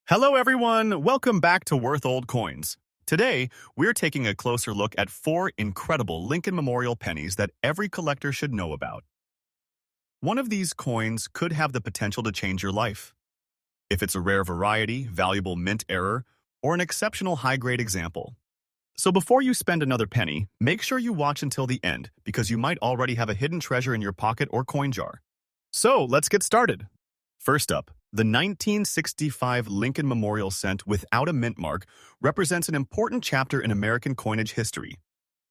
Hello everyone, welcome back to Worth Old Coins. Today, we're taking a closer look at four incredible Lincoln Memorial pennies that every collector should know about. One of these coins could have the potential to change your life. If it's a rare variety, valuable mint error, or an exceptional high-grade example. So before you spend another penny, make sure you watch until the end because you might already have a hidden treasure in your pocket or coin jar. So let's get started. First up, the 1965 Lincoln Memorial cent without a mint mark represents an important chapter in American coinage history.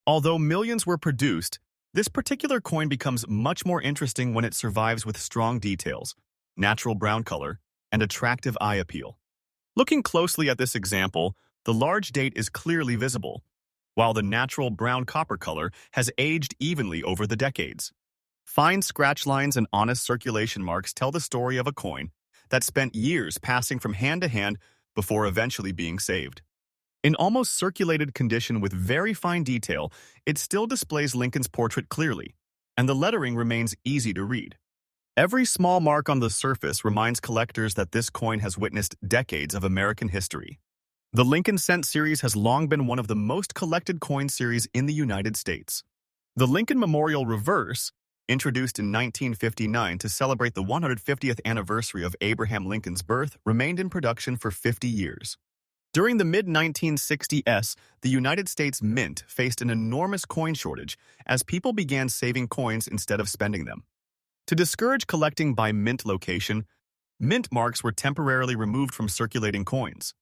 Although millions were produced, this particular coin becomes much more interesting when it survives with strong details, natural brown color, and attractive eye appeal. Looking closely at this example, the large date is clearly visible, while the natural brown copper color has aged evenly over the decades. Fine scratch lines and honest circulation marks tell the story of a coin that spent years passing from hand to hand before eventually being saved. In almost circulated condition with very fine detail, it still displays Lincoln's portrait clearly, and the lettering remains easy to read. Every small mark on the surface reminds collectors that this coin has witnessed decades of American history. The Lincoln Cent series has long been one of the most collected coin series in the United States. The Lincoln Memorial Reverse, introduced in 1959 to celebrate the 150th anniversary of Abraham Lincoln's birth, remained in production for 50 years. During the mid-1960s, the United States Mint faced an enormous coin shortage as people began saving coins instead of spending them. To discourage collecting by mint location, mint marks were temporarily removed from circulating coins.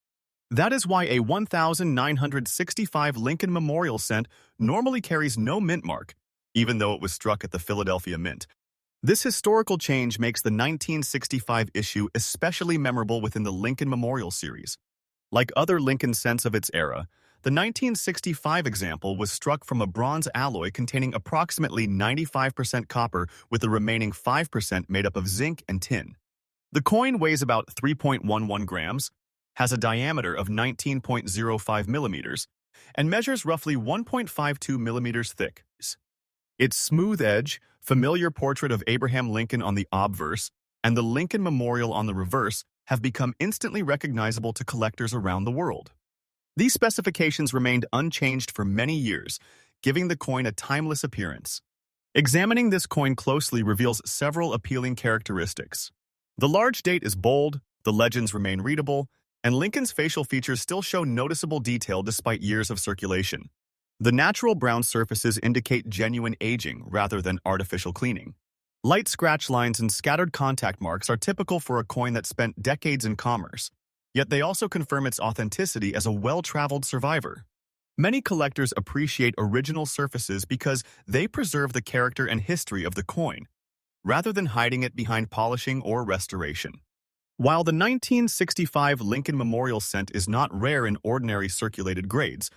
That is why a 1965 Lincoln Memorial cent normally carries no mint mark, even though it was struck at the Philadelphia Mint. This historical change makes the 1965 issue especially memorable within the Lincoln Memorial series. Like other Lincoln cents of its era, the 1965 example was struck from a bronze alloy containing approximately 95% copper with the remaining 5% made up of zinc and tin. The coin weighs about 3.11 grams, has a diameter of 19.05 millimeters, and measures roughly 1.52 millimeters thick. Its smooth edge, familiar portrait of Abraham Lincoln on the obverse, and the Lincoln Memorial on the reverse have become instantly recognizable to collectors around the world. These specifications remained unchanged for many years, giving the coin a timeless appearance. Examining this coin closely reveals several appealing characteristics. The large date is bold, the legends remain readable, and Lincoln's facial features still show noticeable detail despite years of circulation. The natural brown surfaces indicate genuine aging rather than artificial cleaning. Light scratch lines and scattered contact marks are typical for a coin that spent decades in commerce, yet they also confirm its authenticity as a well-traveled survivor. Many collectors appreciate original surfaces because they preserve the character and history of the coin, rather than hiding it behind polishing or restoration. While the 1965 Lincoln Memorial cent is not rare in ordinary circulated grades,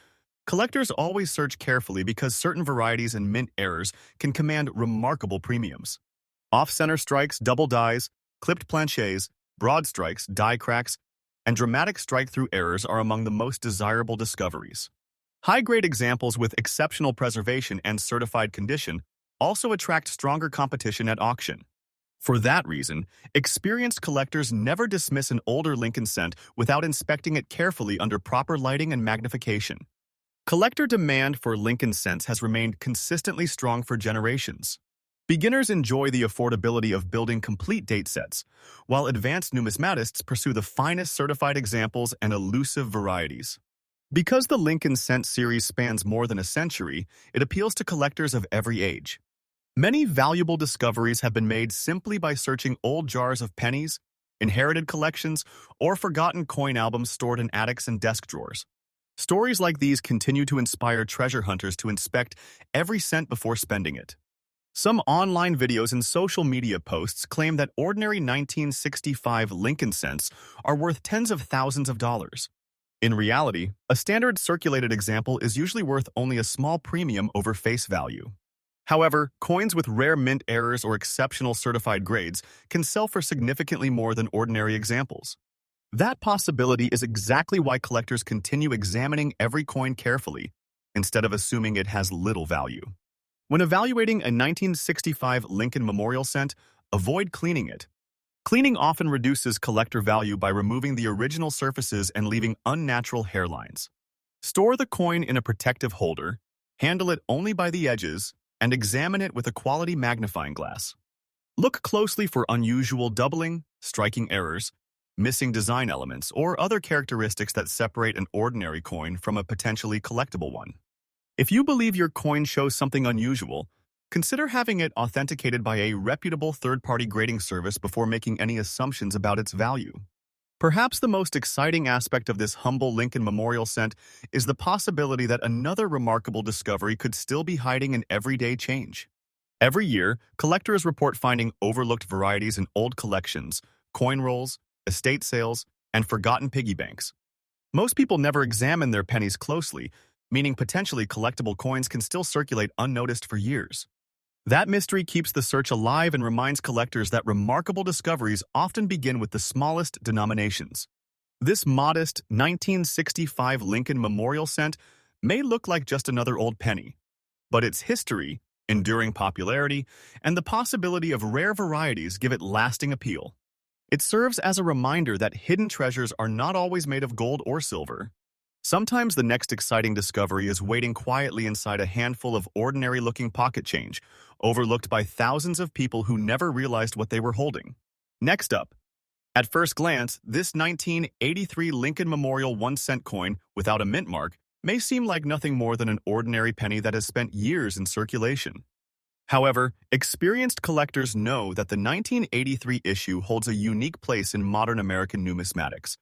collectors always search carefully because certain varieties and mint errors can command remarkable premiums. Off-center strikes, double dies, clipped planchets, broad strikes, die cracks, and dramatic strike-through errors are among the most desirable discoveries. High-grade examples with exceptional preservation and certified condition also attract stronger competition at auction. For that reason, experienced collectors never dismiss an older Lincoln cent without inspecting it carefully under proper lighting and magnification. Collector demand for Lincoln cents has remained consistently strong for generations. Beginners enjoy the affordability of building complete date sets, while advanced numismatists pursue the finest certified examples and elusive varieties. Because the Lincoln cent series spans more than a century, it appeals to collectors of every age. Many valuable discoveries have been made simply by searching old jars of pennies, inherited collections, or forgotten coin albums stored in attics and desk drawers. Stories like these continue to inspire treasure hunters to inspect every cent before spending it. Some online videos and social media posts claim that ordinary 1965 Lincoln cents are worth tens of thousands of dollars. In reality, a standard circulated example is usually worth only a small premium over face value. However, coins with rare mint errors or exceptional certified grades can sell for significantly more than ordinary examples. That possibility is exactly why collectors continue examining every coin carefully, instead of assuming it has little value. When evaluating a 1965 Lincoln Memorial cent, avoid cleaning it. Cleaning often reduces collector value by removing the original surfaces and leaving unnatural hairlines. Store the coin in a protective holder, handle it only by the edges, and examine it with a quality magnifying glass. Look closely for unusual doubling, striking errors, missing design elements, or other characteristics that separate an ordinary coin from a potentially collectible one. If you believe your coin shows something unusual, consider having it authenticated by a reputable third-party grading service before making any assumptions about its value. Perhaps the most exciting aspect of this humble Lincoln Memorial cent is the possibility that another remarkable discovery could still be hiding in everyday change. Every year, collectors report finding overlooked varieties in old collections, coin rolls, estate sales, and forgotten piggy banks. Most people never examine their pennies closely, meaning potentially collectible coins can still circulate unnoticed for years. That mystery keeps the search alive and reminds collectors that remarkable discoveries often begin with the smallest denominations. This modest 1965 Lincoln Memorial cent may look like just another old penny, but its history, enduring popularity, and the possibility of rare varieties give it lasting appeal. It serves as a reminder that hidden treasures are not always made of gold or silver. Sometimes the next exciting discovery is waiting quietly inside a handful of ordinary-looking pocket change, overlooked by thousands of people who never realized what they were holding. Next up, at first glance, this 1983 Lincoln Memorial 1-cent coin without a mint mark may seem like nothing more than an ordinary penny that has spent years in circulation. However, experienced collectors know that the 1983 issue holds a unique place in modern American numismatics.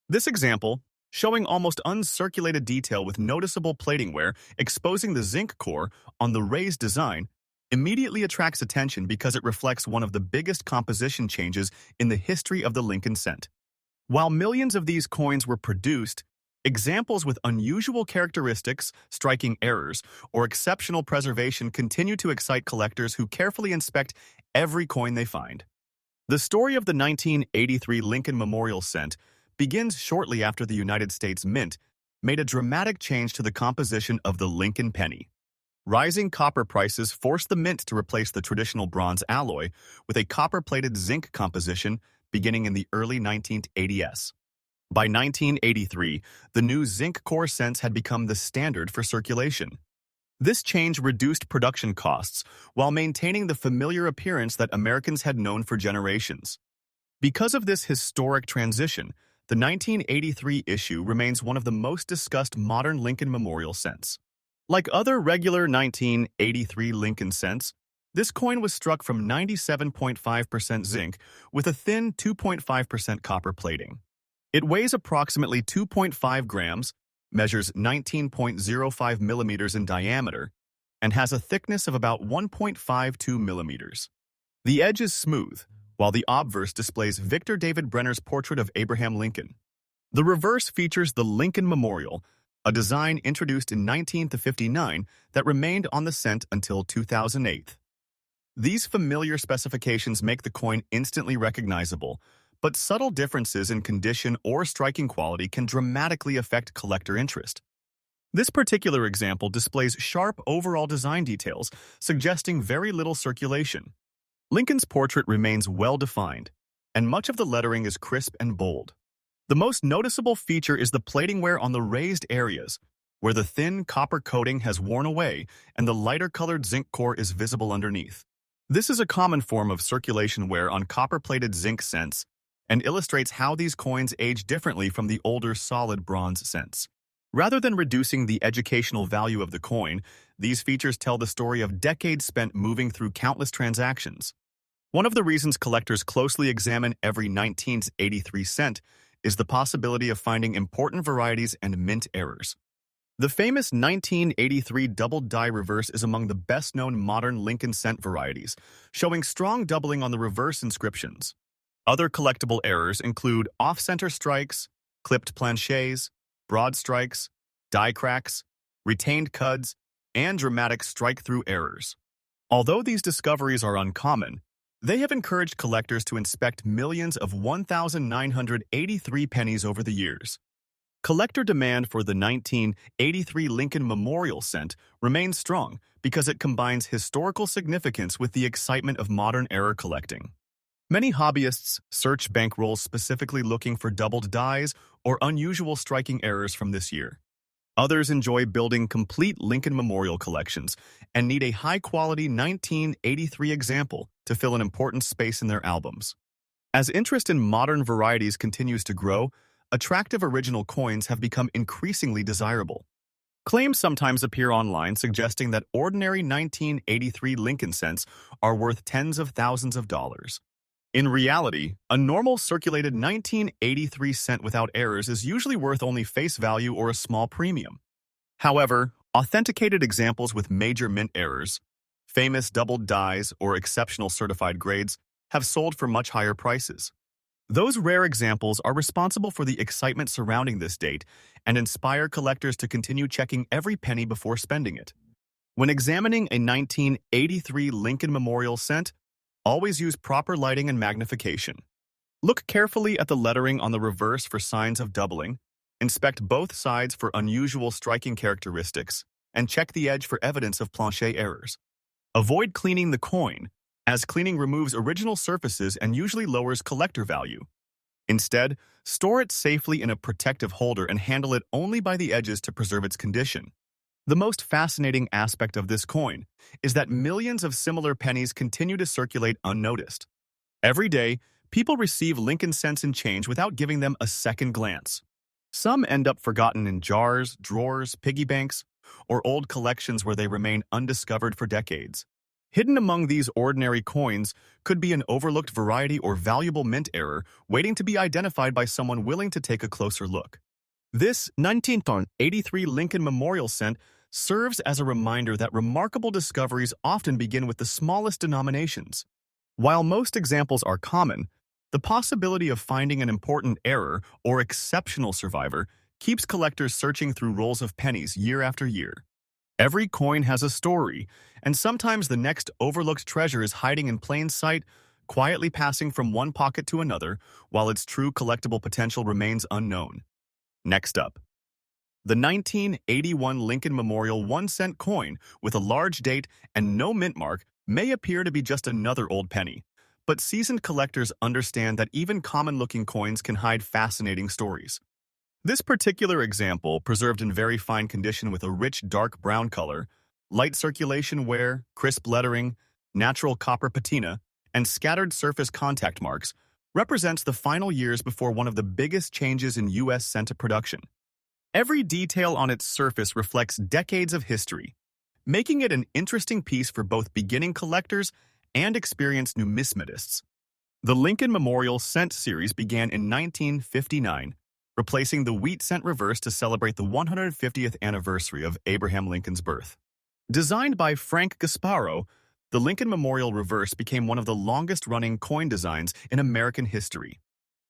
This example, showing almost uncirculated detail with noticeable plating wear exposing the zinc core on the raised design, immediately attracts attention because it reflects one of the biggest composition changes in the history of the Lincoln cent. While millions of these coins were produced, examples with unusual characteristics, striking errors, or exceptional preservation continue to excite collectors who carefully inspect every coin they find. The story of the 1983 Lincoln Memorial cent begins shortly after the United States Mint made a dramatic change to the composition of the Lincoln penny. Rising copper prices forced the mint to replace the traditional bronze alloy with a copper-plated zinc composition beginning in the early 1980s. By 1983, the new zinc core cents had become the standard for circulation. This change reduced production costs while maintaining the familiar appearance that Americans had known for generations. Because of this historic transition, the 1983 issue remains one of the most discussed modern Lincoln Memorial cents. Like other regular 1983 Lincoln cents, this coin was struck from 97.5% zinc with a thin 2.5% copper plating. It weighs approximately 2.5 grams, measures 19.05 millimeters in diameter, and has a thickness of about 1.52 millimeters. The edge is smooth, while the obverse displays Victor David Brenner's portrait of Abraham Lincoln. The reverse features the Lincoln Memorial, a design introduced in 1959 that remained on the cent until 2008. These familiar specifications make the coin instantly recognizable, but subtle differences in condition or striking quality can dramatically affect collector interest. This particular example displays sharp overall design details, suggesting very little circulation. Lincoln's portrait remains well-defined, and much of the lettering is crisp and bold. The most noticeable feature is the plating wear on the raised areas, where the thin copper coating has worn away and the lighter-colored zinc core is visible underneath. This is a common form of circulation wear on copper-plated zinc cents, and illustrates how these coins age differently from the older solid bronze cents. Rather than reducing the educational value of the coin, these features tell the story of decades spent moving through countless transactions. One of the reasons collectors closely examine every 1983 cent is the possibility of finding important varieties and mint errors. The famous 1983 doubled die reverse is among the best-known modern Lincoln cent varieties, showing strong doubling on the reverse inscriptions. Other collectible errors include off-center strikes, clipped planchets, broad strikes, die cracks, retained cuds, and dramatic strike-through errors. Although these discoveries are uncommon, they have encouraged collectors to inspect millions of 1,983 pennies over the years. Collector demand for the 1983 Lincoln Memorial cent remains strong because it combines historical significance with the excitement of modern era collecting. Many hobbyists search bankrolls specifically looking for doubled dies or unusual striking errors from this year. Others enjoy building complete Lincoln Memorial collections and need a high-quality 1983 example to fill an important space in their albums. As interest in modern varieties continues to grow, attractive original coins have become increasingly desirable. Claims sometimes appear online suggesting that ordinary 1983 Lincoln cents are worth tens of thousands of dollars. In reality, a normal circulated 1983 cent without errors is usually worth only face value or a small premium. However, authenticated examples with major mint errors, famous doubled dies, or exceptional certified grades have sold for much higher prices. Those rare examples are responsible for the excitement surrounding this date and inspire collectors to continue checking every penny before spending it. When examining a 1983 Lincoln Memorial cent, always use proper lighting and magnification. Look carefully at the lettering on the reverse for signs of doubling, inspect both sides for unusual striking characteristics, and check the edge for evidence of planchet errors. Avoid cleaning the coin, as cleaning removes original surfaces and usually lowers collector value. Instead, store it safely in a protective holder and handle it only by the edges to preserve its condition. The most fascinating aspect of this coin is that millions of similar pennies continue to circulate unnoticed. Every day, people receive Lincoln cents and change without giving them a second glance. Some end up forgotten in jars, drawers, piggy banks, or old collections where they remain undiscovered for decades. Hidden among these ordinary coins could be an overlooked variety or valuable mint error waiting to be identified by someone willing to take a closer look. This 1983 Lincoln Memorial cent serves as a reminder that remarkable discoveries often begin with the smallest denominations. While most examples are common, the possibility of finding an important error or exceptional survivor keeps collectors searching through rolls of pennies year after year. Every coin has a story, and sometimes the next overlooked treasure is hiding in plain sight, quietly passing from one pocket to another, while its true collectible potential remains unknown. Next up, the 1981 Lincoln Memorial 1-cent coin with a large date and no mint mark may appear to be just another old penny, but seasoned collectors understand that even common-looking coins can hide fascinating stories. This particular example, preserved in very fine condition with a rich dark brown color, light circulation wear, crisp lettering, natural copper patina, and scattered surface contact marks, represents the final years before one of the biggest changes in U.S. cent production. Every detail on its surface reflects decades of history, making it an interesting piece for both beginning collectors and experienced numismatists. The Lincoln Memorial Cent series began in 1959, replacing the wheat cent reverse to celebrate the 150th anniversary of Abraham Lincoln's birth. Designed by Frank Gasparo, the Lincoln Memorial reverse became one of the longest-running coin designs in American history.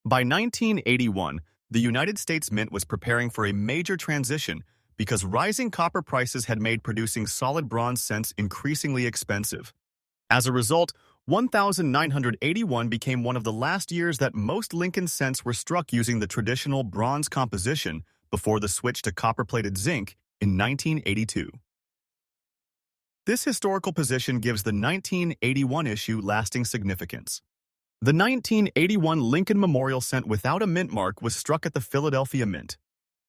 By 1981, the United States Mint was preparing for a major transition because rising copper prices had made producing solid bronze cents increasingly expensive. As a result, 1981 became one of the last years that most Lincoln cents were struck using the traditional bronze composition before the switch to copper-plated zinc in 1982. This historical position gives the 1981 issue lasting significance. The 1981 Lincoln Memorial cent without a mint mark was struck at the Philadelphia Mint.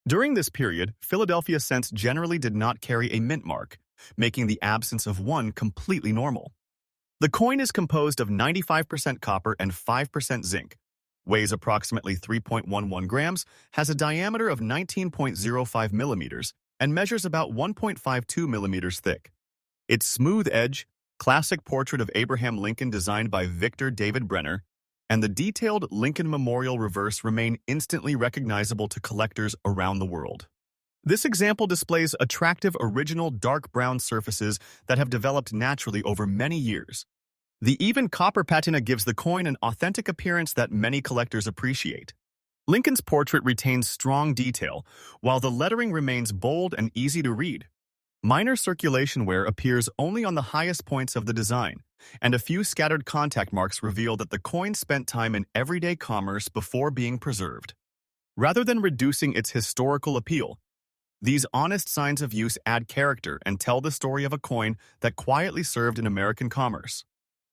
During this period, Philadelphia cents generally did not carry a mint mark, making the absence of one completely normal. The coin is composed of 95% copper and 5% zinc, weighs approximately 3.11 grams, has a diameter of 19.05 millimeters, and measures about 1.52 millimeters thick. Its smooth edge, classic portrait of Abraham Lincoln designed by Victor David Brenner, and the detailed Lincoln Memorial reverse remain instantly recognizable to collectors around the world. This example displays attractive original dark brown surfaces that have developed naturally over many years. The even copper patina gives the coin an authentic appearance that many collectors appreciate. Lincoln's portrait retains strong detail, while the lettering remains bold and easy to read. Minor circulation wear appears only on the highest points of the design, and a few scattered contact marks reveal that the coin spent time in everyday commerce before being preserved. Rather than reducing its historical appeal, these honest signs of use add character and tell the story of a coin that quietly served in American commerce.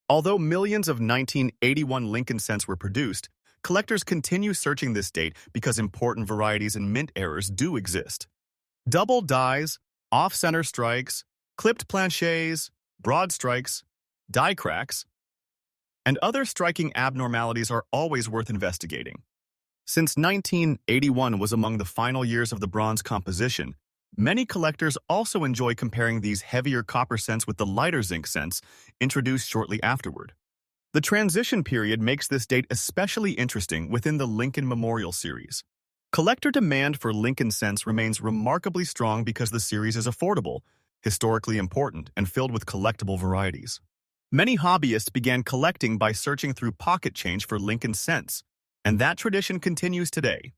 Although millions of 1981 Lincoln cents were produced, collectors continue searching this date because important varieties and mint errors do exist. Double dies, off-center strikes, clipped planchets, broad strikes, die cracks, and other striking abnormalities are always worth investigating. Since 1981 was among the final years of the bronze composition, many collectors also enjoy comparing these heavier copper cents with the lighter zinc cents introduced shortly afterward. The transition period makes this date especially interesting within the Lincoln Memorial series. Collector demand for Lincoln cents remains remarkably strong because the series is affordable, historically important, and filled with collectible varieties. Many hobbyists began collecting by searching through pocket change for Lincoln cents, and that tradition continues today.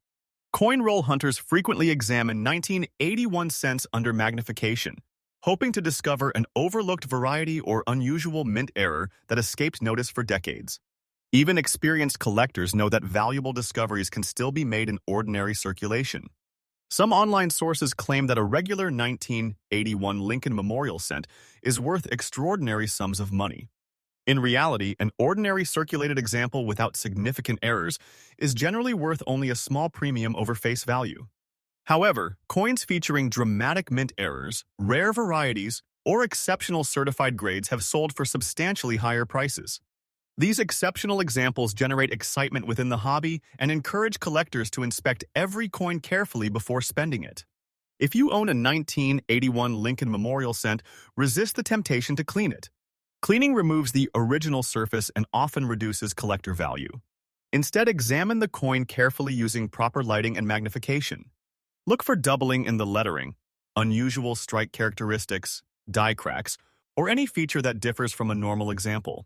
Coin roll hunters frequently examine 1981 cents under magnification, hoping to discover an overlooked variety or unusual mint error that escaped notice for decades. Even experienced collectors know that valuable discoveries can still be made in ordinary circulation. Some online sources claim that a regular 1981 Lincoln Memorial cent is worth extraordinary sums of money. In reality, an ordinary circulated example without significant errors is generally worth only a small premium over face value. However, coins featuring dramatic mint errors, rare varieties, or exceptional certified grades have sold for substantially higher prices. These exceptional examples generate excitement within the hobby and encourage collectors to inspect every coin carefully before spending it. If you own a 1981 Lincoln Memorial cent, resist the temptation to clean it. Cleaning removes the original surface and often reduces collector value. Instead, examine the coin carefully using proper lighting and magnification. Look for doubling in the lettering, unusual strike characteristics, die cracks, or any feature that differs from a normal example.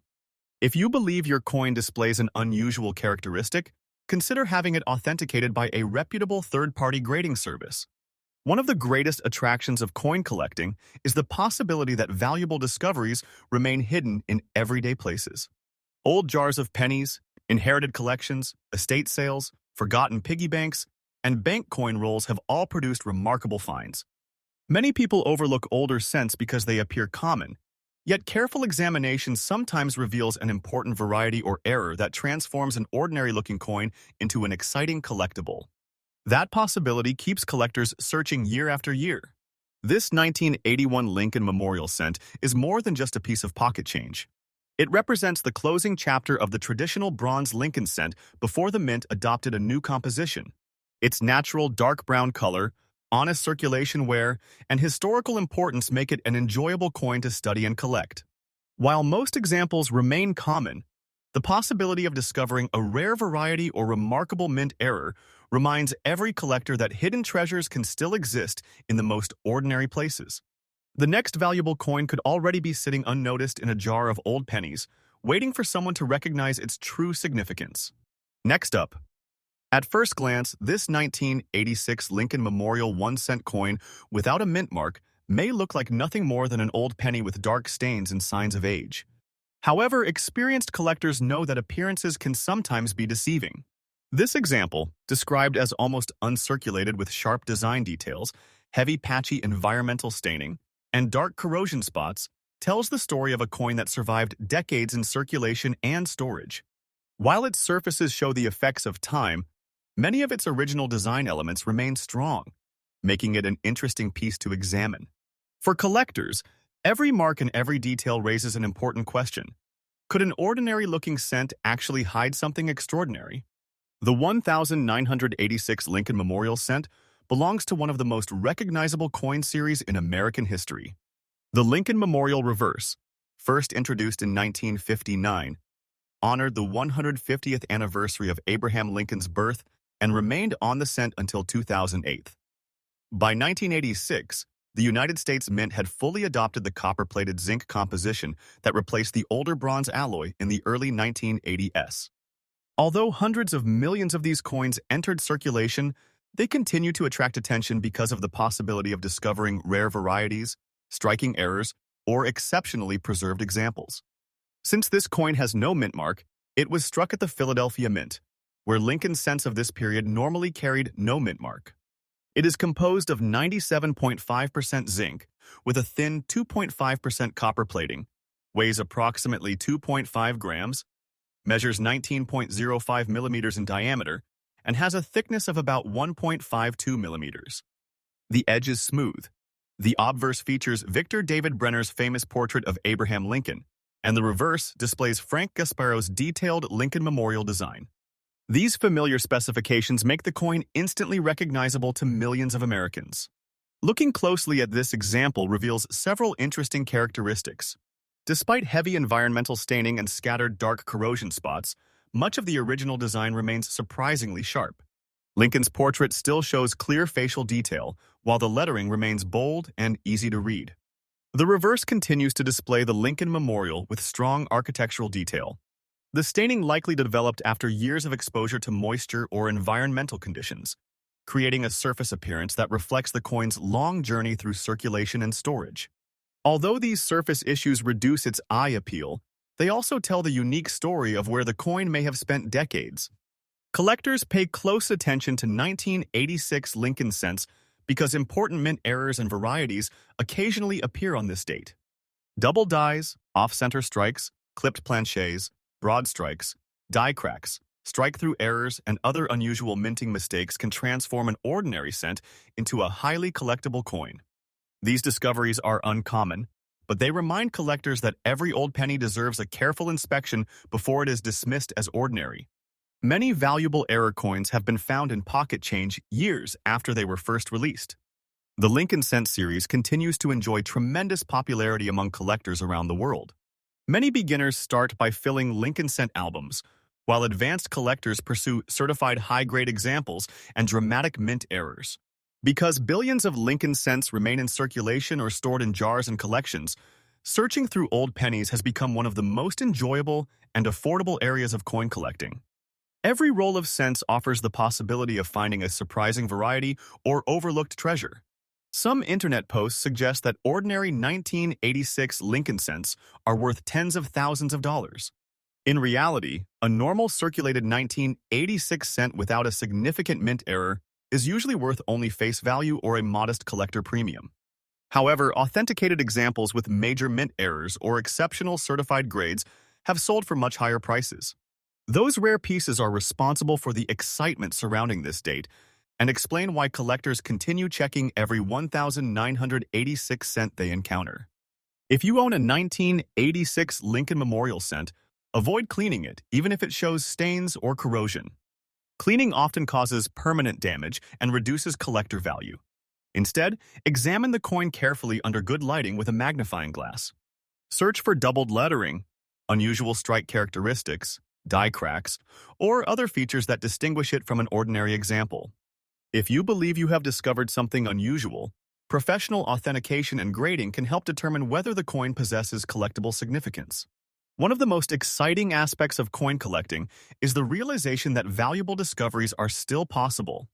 If you believe your coin displays an unusual characteristic, consider having it authenticated by a reputable third-party grading service. One of the greatest attractions of coin collecting is the possibility that valuable discoveries remain hidden in everyday places. Old jars of pennies, inherited collections, estate sales, forgotten piggy banks, and bank coin rolls have all produced remarkable finds. Many people overlook older cents because they appear common, yet careful examination sometimes reveals an important variety or error that transforms an ordinary-looking coin into an exciting collectible. That possibility keeps collectors searching year after year. This 1981 Lincoln Memorial cent is more than just a piece of pocket change. It represents the closing chapter of the traditional bronze Lincoln cent before the mint adopted a new composition. Its natural dark brown color, honest circulation wear, and historical importance make it an enjoyable coin to study and collect. While most examples remain common, the possibility of discovering a rare variety or remarkable mint error reminds every collector that hidden treasures can still exist in the most ordinary places. The next valuable coin could already be sitting unnoticed in a jar of old pennies, waiting for someone to recognize its true significance. Next up, at first glance, this 1986 Lincoln Memorial 1-cent coin without a mint mark may look like nothing more than an old penny with dark stains and signs of age. However, experienced collectors know that appearances can sometimes be deceiving. This example, described as almost uncirculated with sharp design details, heavy patchy environmental staining, and dark corrosion spots, tells the story of a coin that survived decades in circulation and storage. While its surfaces show the effects of time, many of its original design elements remain strong, making it an interesting piece to examine. For collectors, every mark and every detail raises an important question. Could an ordinary-looking cent actually hide something extraordinary? The 1986 Lincoln Memorial cent belongs to one of the most recognizable coin series in American history. The Lincoln Memorial Reverse, first introduced in 1959, honored the 150th anniversary of Abraham Lincoln's birth and remained on the cent until 2008. By 1986, the United States Mint had fully adopted the copper-plated zinc composition that replaced the older bronze alloy in the early 1980s. Although hundreds of millions of these coins entered circulation, they continue to attract attention because of the possibility of discovering rare varieties, striking errors, or exceptionally preserved examples. Since this coin has no mint mark, it was struck at the Philadelphia Mint, where Lincoln cents of this period normally carried no mint mark. It is composed of 97.5% zinc, with a thin 2.5% copper plating, weighs approximately 2.5 grams, measures 19.05 millimeters in diameter, and has a thickness of about 1.52 millimeters. The edge is smooth. The obverse features Victor David Brenner's famous portrait of Abraham Lincoln, and the reverse displays Frank Gasparo's detailed Lincoln Memorial design. These familiar specifications make the coin instantly recognizable to millions of Americans. Looking closely at this example reveals several interesting characteristics. Despite heavy environmental staining and scattered dark corrosion spots, much of the original design remains surprisingly sharp. Lincoln's portrait still shows clear facial detail, while the lettering remains bold and easy to read. The reverse continues to display the Lincoln Memorial with strong architectural detail. The staining likely developed after years of exposure to moisture or environmental conditions, creating a surface appearance that reflects the coin's long journey through circulation and storage. Although these surface issues reduce its eye appeal, they also tell the unique story of where the coin may have spent decades. Collectors pay close attention to 1986 Lincoln cents because important mint errors and varieties occasionally appear on this date. Double dies, off-center strikes, clipped planchets, broad strikes, die cracks, strike-through errors, and other unusual minting mistakes can transform an ordinary cent into a highly collectible coin. These discoveries are uncommon, but they remind collectors that every old penny deserves a careful inspection before it is dismissed as ordinary. Many valuable error coins have been found in pocket change years after they were first released. The Lincoln Cent series continues to enjoy tremendous popularity among collectors around the world. Many beginners start by filling Lincoln Cent albums, while advanced collectors pursue certified high-grade examples and dramatic mint errors. Because billions of Lincoln cents remain in circulation or stored in jars and collections, searching through old pennies has become one of the most enjoyable and affordable areas of coin collecting. Every roll of cents offers the possibility of finding a surprising variety or overlooked treasure. Some internet posts suggest that ordinary 1986 Lincoln cents are worth tens of thousands of dollars. In reality, a normal circulated 1986 cent without a significant mint error is usually worth only face value or a modest collector premium. However, authenticated examples with major mint errors or exceptional certified grades have sold for much higher prices. Those rare pieces are responsible for the excitement surrounding this date and explain why collectors continue checking every 1,986 cent they encounter. If you own a 1986 Lincoln Memorial cent, avoid cleaning it, even if it shows stains or corrosion. Cleaning often causes permanent damage and reduces collector value. Instead, examine the coin carefully under good lighting with a magnifying glass. Search for doubled lettering, unusual strike characteristics, die cracks, or other features that distinguish it from an ordinary example. If you believe you have discovered something unusual, professional authentication and grading can help determine whether the coin possesses collectible significance. One of the most exciting aspects of coin collecting is the realization that valuable discoveries are still possible.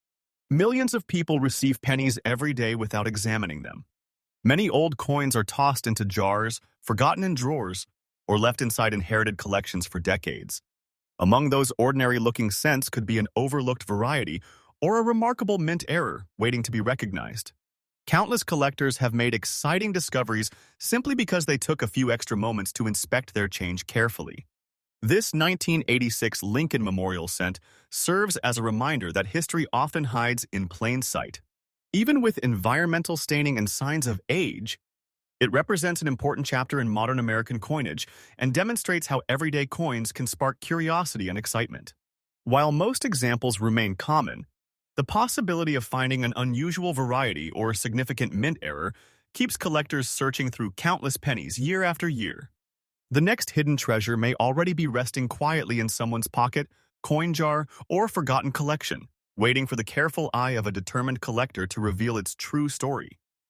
Millions of people receive pennies every day without examining them. Many old coins are tossed into jars, forgotten in drawers, or left inside inherited collections for decades. Among those ordinary-looking cents could be an overlooked variety or a remarkable mint error waiting to be recognized. Countless collectors have made exciting discoveries simply because they took a few extra moments to inspect their change carefully. This 1986 Lincoln Memorial cent serves as a reminder that history often hides in plain sight. Even with environmental staining and signs of age, it represents an important chapter in modern American coinage and demonstrates how everyday coins can spark curiosity and excitement. While most examples remain common, the possibility of finding an unusual variety or significant mint error keeps collectors searching through countless pennies year after year. The next hidden treasure may already be resting quietly in someone's pocket, coin jar, or forgotten collection, waiting for the careful eye of a determined collector to reveal its true story.